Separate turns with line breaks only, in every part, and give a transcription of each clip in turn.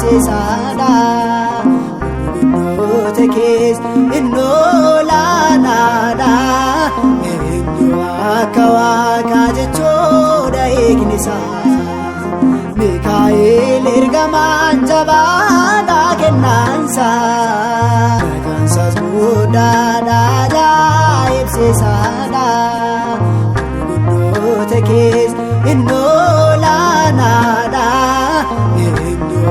Sada no te kes no la nada eenyu akka waaqa jechuudha eegnisa Mikaa'el ergamaan jabaadhaa kennaansa Maqaansaas guddaadha ajaa'ibsiisaadha Gurguddoota kees innoo laanaadha eenyu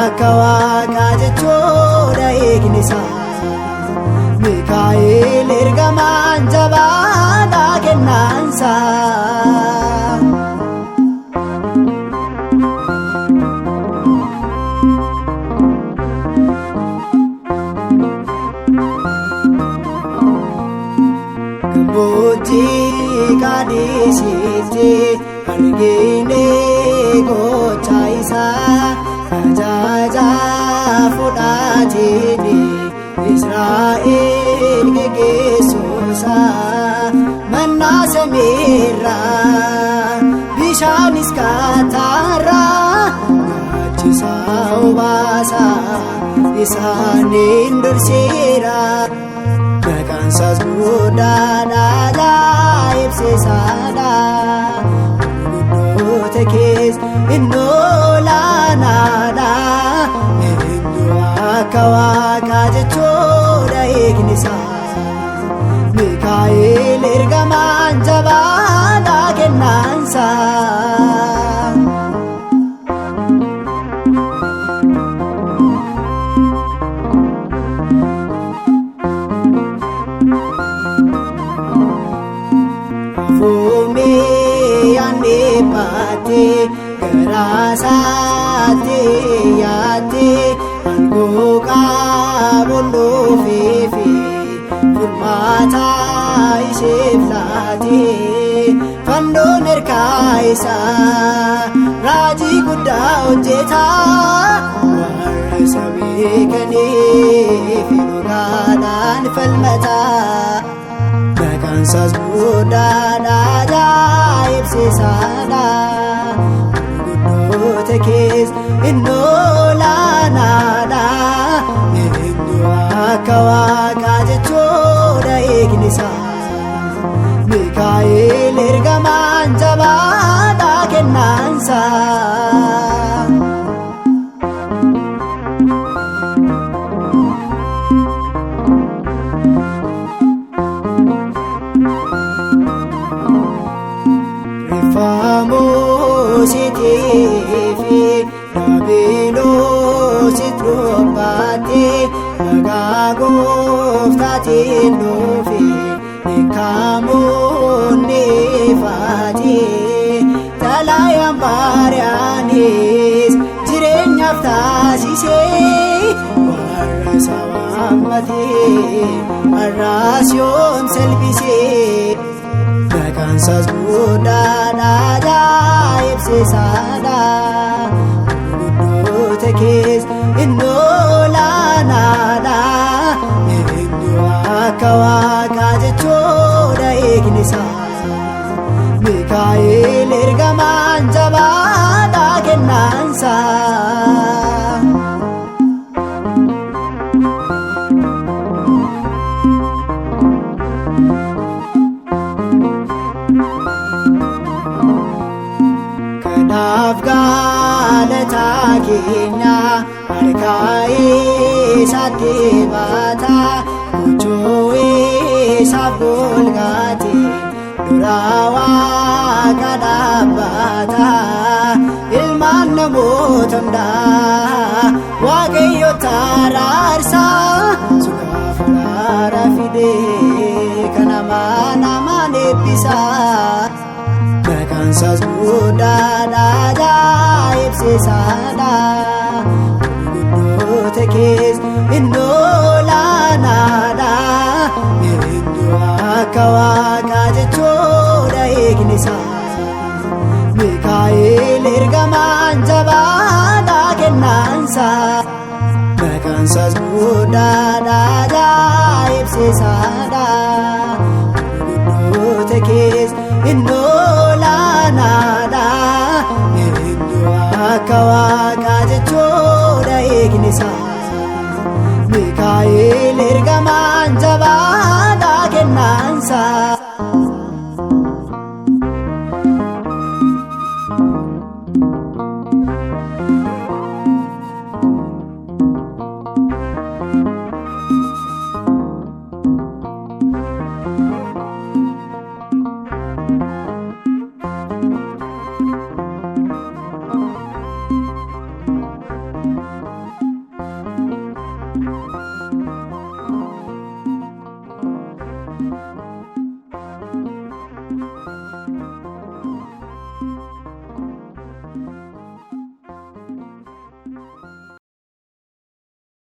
akka waaqa jechuudha eegnisa Mikaa'el ergamaan jabaadhaa kennaansa Gammoojjii Qaadisitti argine gocha isaa ajaaja fudhatee Israa'el geggeessuusaa mannaa samiirraa bishaanis kaataarraa nyaachisaa obaasaa isaaniin durseera Maqaansaas guddaadha ajaa'ibsiisaadha Gurguddoota kees innoo laanaadha eenyu akka waaqa jechuudha eegnisa Mikaa'el ergamaan jabaadhaa kennaansa Fuumee yaannee baatee garaasaatee yaatee Angoo qabulluu fi furmaata isheef laatee fannoon harkaa isaa raajii guddaa hojjetaa warra isa beekaniif dhugaadhaan falmataa Maqaansaas guddaadha ajaa'ibsiisaadha Gurguddoota kees innoo laanaadha eenyu akka waaqa jechuudha eegnisa Mikaa'el ergamaan jabaadhaa kennaansa Moositiifi Baabiloositti robbaatee nagaa gooftaatiin dhufe beekamoonni faatee xalayaan baari'aanis jireenyaaf taasisee warra isa waammatee har'aas yoom salphisee Maqaansaas guddaadha ajaa'ibsiisaadha Gurguddoota kees innoo laanaadha eenyu akka waaqa jechuudha eegnisa Mikaa'el ergamaan jabaadhaa kennaansa Kanaaf galataa keenya harka isaatti baata gochuu isaaf golgaate dura waaqa dhaabbata ilmaan namoota hundaa waaqayyoota araarsaa suukaaf araara fida fidee kan namaan eebbisa. Maqaan isaas guddaadha ajaa'ibsiisaadha. Gurguddoota keessa inni olaanaadha. Eenyu akka Waaqaa jechuudha eegni isaa. Mikaa'el ergamaan jabaadha kennaansa. Maqaan isaas guddaadha ajaa'ibsiisaadha. Gurguddoota keessa inni olaanaadha. Eenyu akka Waaqaa jechuudha eegni isaa. Mikaa'el